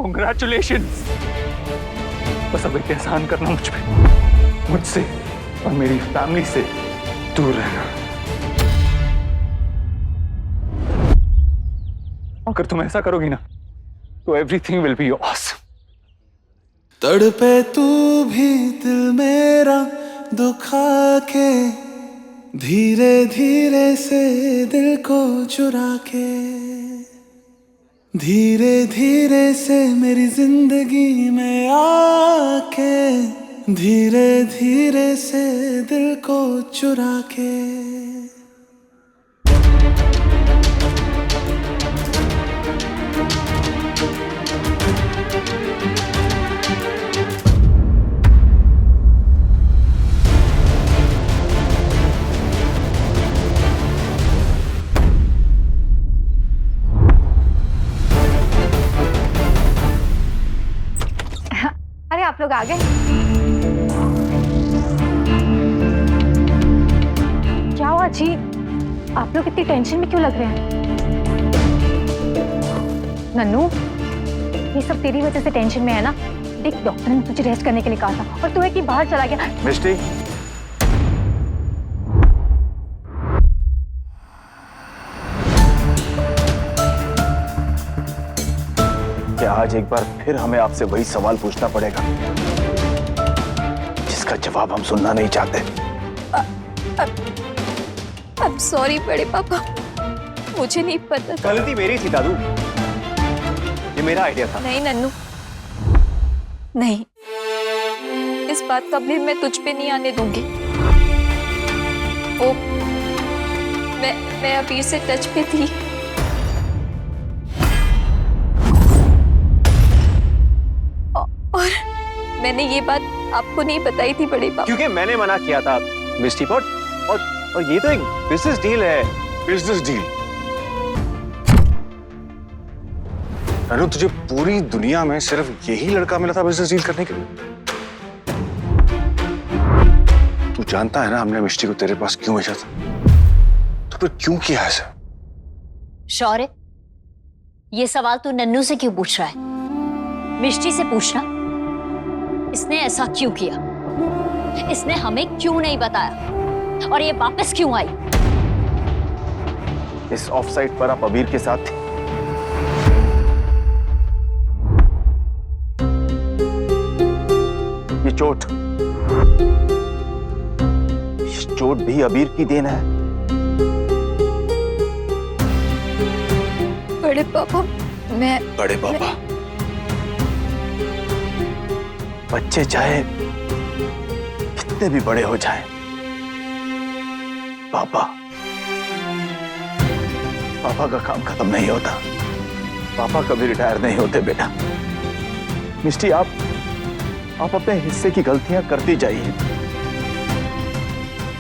Congratulations! बस अब एक एहसान करना मुझ पे, मुझसे और मेरी फैमिली से दूर रहना। अगर तुम ऐसा करोगी ना तो एवरीथिंग विल बी ऑसम। तड़पे तू भी दिल मेरा दुखा के, धीरे धीरे से दिल को चुरा के, धीरे धीरे से मेरी जिंदगी में आके, धीरे धीरे से दिल को चुरा के। अरे आप लोग आ गए? क्या हुआ जी? आप लोग इतनी टेंशन में क्यों लग रहे हैं? नन्नू, ये सब तेरी वजह से टेंशन में है ना? देख, डॉक्टर ने तुझे रेस्ट करने के लिए कहा था और तू है कि बाहर चला गया। मिष्टी, क्या आज एक बार फिर हमें आपसे वही सवाल पूछना पड़ेगा जिसका जवाब हम सुनना नहीं चाहते? I'm sorry बड़े पापा, मुझे नहीं पता था। गलती मेरी थी दादू, ये मेरा आइडिया था। नहीं नन्नू, नहीं, इस बात का भी मैं तुझ पे नहीं आने दूंगी। ओ, मैं अबीर से टच पे थी। और मैंने ये बात आपको नहीं बताई थी बड़े पापा। क्योंकि मैंने मना किया था मिस्टी पॉट, और ये तो एक बिजनेस डील है। Business deal? अनु, तुझे पूरी दुनिया में सिर्फ यही लड़का मिला था बिजनेस डील करने के लिए? तू जानता है ना हमने मिष्टी को तेरे पास क्यों भेजा था? तो फिर क्यों किया ऐसा? शौर्य, ये सवाल तू नन्नू से क्यों पूछ रहा है? मिष्टी से पूछना, इसने ऐसा क्यों किया, इसने हमें क्यों नहीं बताया, और ये वापस क्यों आई? इस ऑफ साइट पर आप अबीर के साथ थे। ये चोट भी अबीर की देन है। बड़े पापा, बड़े पापा, बच्चे चाहे कितने भी बड़े हो जाएं, पापा का काम खत्म नहीं होता। पापा कभी रिटायर नहीं होते बेटा। मिष्टी, आप अपने हिस्से की गलतियां करती जाइए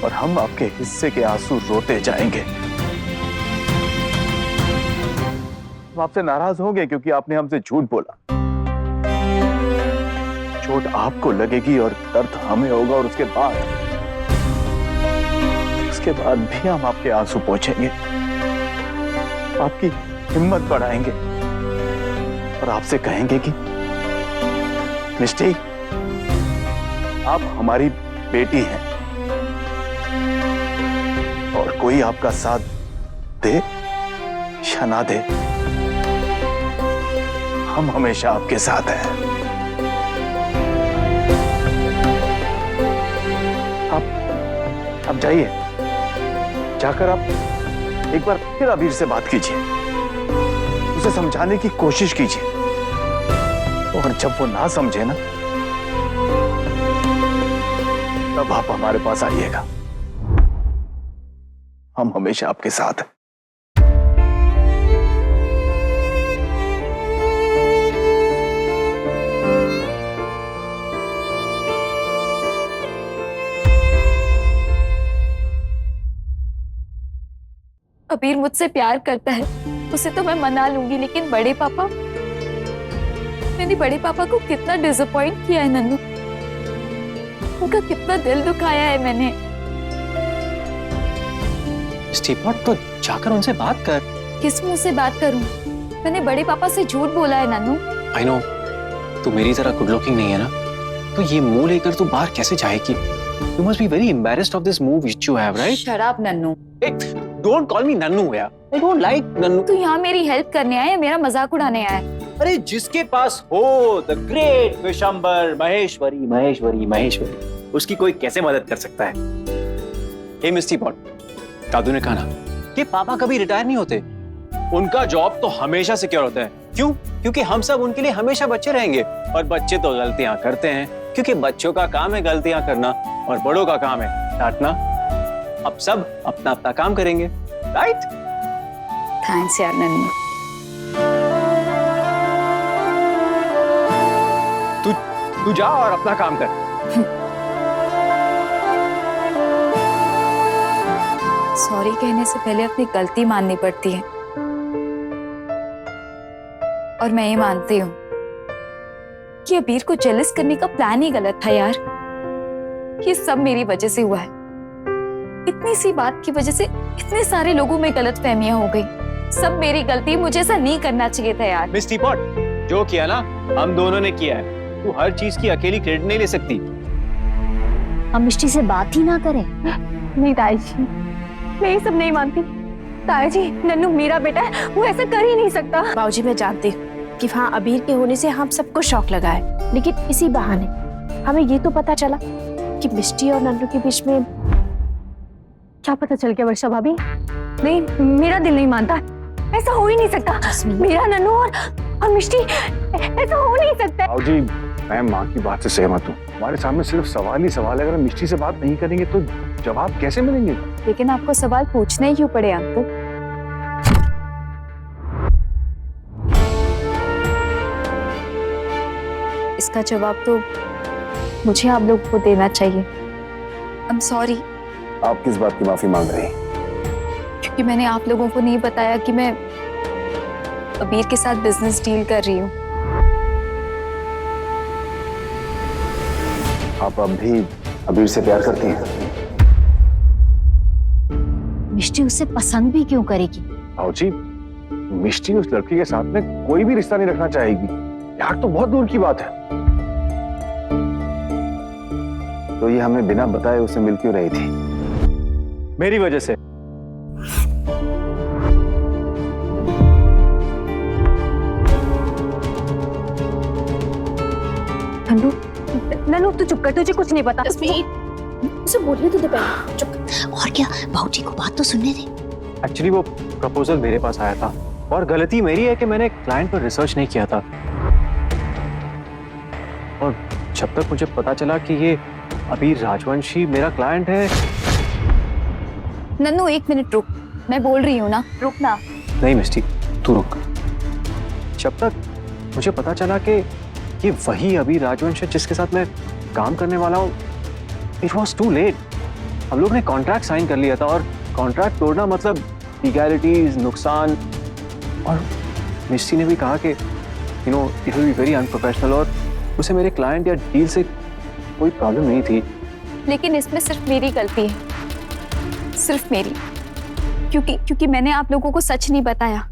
और हम आपके हिस्से के आंसू रोते जाएंगे। हम आपसे नाराज होंगे क्योंकि आपने हमसे झूठ बोला। चोट आपको लगेगी और दर्द हमें होगा, और उसके बाद भी हम आपके आंसू पोंछेंगे, आपकी हिम्मत बढ़ाएंगे और आपसे कहेंगे कि मिष्टी, आप हमारी बेटी हैं और कोई आपका साथ दे या ना दे, हम हमेशा आपके साथ हैं। आप जाइए, जाकर आप एक बार फिर अबीर से बात कीजिए, उसे समझाने की कोशिश कीजिए, और जब वो ना समझे ना, तब आप हमारे पास आइएगा। हम हमेशा आपके साथ हैं। अबीर मुझसे प्यार करता है, उसे तो मैं मना लूंगी, लेकिन बड़े पापा, मैंने बड़े पापा को कितना डिसअपॉइंट किया है नन्नू, उनका कितना दिल दुखाया है मैंने। स्टीपॉट, तो जाकर उनसे बात कर। किस मुंह से बात करूं? मैंने बड़े पापा से झूठ बोला है नन्नू। आई नो तू मेरी तरह गुड लुकिंग नहीं है ना, तो ये मुंह लेकर तू बाहर कैसे जाएगी? You must be very embarrassed of this move which you have, right? Shut up Nannu. Hey, don't call me Nannu यार। I don't like Nannu। तू यहाँ मेरी हेल्प करने आया या मेरा मजाक उड़ाने आया है? अरे जिसके पास हो the great विशंबर महेश्वरी महेश्वरी महेश्वरी, उसकी कोई कैसे मदद कर सकता है? Hey मिस्टी पॉट, दादू ने कहा ना कि पापा कभी रिटायर नहीं होते, उनका जॉब तो हमेशा सिक्योर होता है। क्यों? क्योंकि हम सब उनके लिए हमेशा बच्चे रहेंगे, और बच्चे तो गलतियां करते हैं क्योंकि बच्चों का काम है गलतियां करना और बड़ों का काम है डांटना। अब सब अपना अपना काम करेंगे, राइट? थैंक्स यार नन्नू। तू जा और अपना काम कर। सॉरी कहने से पहले अपनी गलती माननी पड़ती है, और मैं ये मानती हूँ कि अबीर को जेलस करने का प्लान ही गलत था यार। ये सब मेरी वजह से हुआ है। इतनी सी बात की वजह से इतने सारे लोगों में गलतफहमियां हो गई। सब मेरी गलती, मुझे ऐसा नहीं करना चाहिए था यार। मिस टीपॉट, जो किया ना हम दोनों ने किया है, तू हर चीज की अकेली क्रेडिट नहीं ले सकती। हम मिष्टी से बात ही ना करें। नहीं ताई जी, मैं ये सब नहीं मानती। ताई जी, नन्नू मेरा बेटा है, वो ऐसा कर ही नहीं सकता। बाबूजी मैं जानती हूँ कि वहाँ अबीर के होने से हम सबको शौक लगा है, लेकिन इसी बहाने हमें ये तो पता चला कि मिष्टी और नन्नू के बीच में क्या पता चल गया वर्षा भाभी? नहीं, मेरा दिल नहीं मानता, ऐसा हो ही नहीं सकता। मेरा नन्नू और मिष्टी, ऐसा हो नहीं सकता। बाबूजी, मैं माँ की बात से सहमत हूँ। हमारे सामने सिर्फ सवाल ही सवाल है। अगर हम मिष्टी से बात नहीं करेंगे तो जवाब कैसे मिलेंगे? लेकिन आपको सवाल पूछने ही क्यों पड़े अंकल? इसका जवाब तो मुझे आप लोगों को देना चाहिए। I am sorry. आप किस बात की माफी मांग रही हैं? क्योंकि मैंने आप लोगों को नहीं बताया कि मैं अबीर के साथ बिजनेस डील कर रही हूँ। आप अब भी अबीर से प्यार करती हैं? मिष्टी उसे पसंद भी क्यों करेगी? बाबूजी, मिष्टी उस लड़की के साथ में कोई भी रिश्ता नहीं रखना चाहेगी। प्यार तो बहुत दूर की बात है। तो ये हमें बिना बताए उसे मिल क्यों रही थी? मेरी वजह से। नन्नू तू चुप कर, तुझे कुछ नहीं पता। उसे बोलने तो दे पहले। चुप। और क्या, बाबूजी को बात तो सुनने दे। एक्चुअली वो प्रपोजल मेरे पास आया था, और गलती मेरी है कि मैंने क्लाइंट पर रिसर्च नहीं किया था, और जब तक मुझे पता चला कि ये अबीर राजवंशी मेरा क्लाइंट है। नन्नू एक मिनट रुक, मैं बोल रही हूँ ना, रुक ना। नहीं मिस्टी, तू रुक। जब तक मुझे पता चला कि ये वही अबीर राजवंश है जिसके साथ मैं काम करने वाला हूँ, इट वॉज टू लेट। हम लोग ने कॉन्ट्रैक्ट साइन कर लिया था, और कॉन्ट्रैक्ट तोड़ना मतलब लीगैलिटीज, नुकसान। और मिस्टी ने भी कहा कि you know it will be very unprofessional, और उसे मेरे क्लाइंट या डील से कोई प्रॉब्लम नहीं थी। लेकिन इसमें सिर्फ मेरी गलती है, सिर्फ मेरी, क्योंकि मैंने आप लोगों को सच नहीं बताया।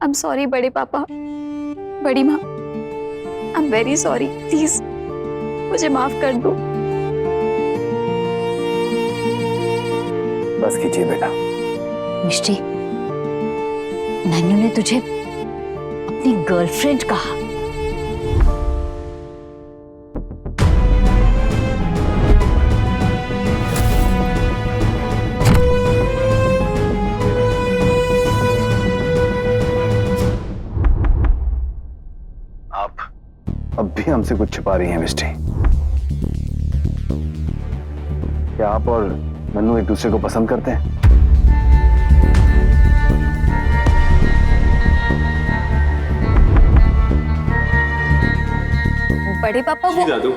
आई एम सॉरी बड़े पापा, बड़ी माँ, I am very sorry. Please मुझे माफ कर दो। बस कीजिए बेटा। मिष्टी, नन्नू ने तुझे अपनी गर्लफ्रेंड कहा। आप अब भी हमसे कुछ छिपा रही हैं मिस्टी। क्या आप और नन्नू एक दूसरे को पसंद करते हैं? बड़े पापा वो दादू,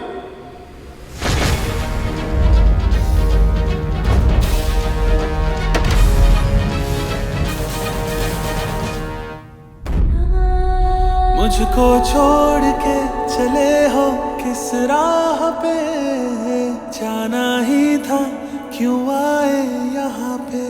मुझको छोड़ के चले हो किस राह पे, जाना ही था क्यों आए यहाँ पे।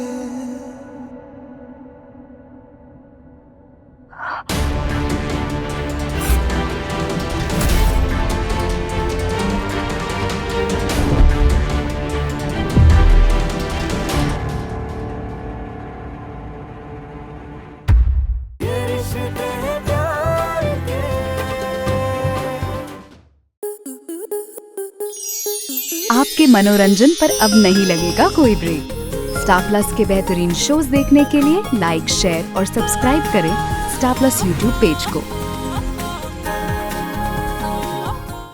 आपके मनोरंजन पर अब नहीं लगेगा कोई ब्रेक। स्टार प्लस के बेहतरीन शोज देखने के लिए लाइक, शेयर और सब्सक्राइब करें स्टार प्लस यूट्यूब पेज को।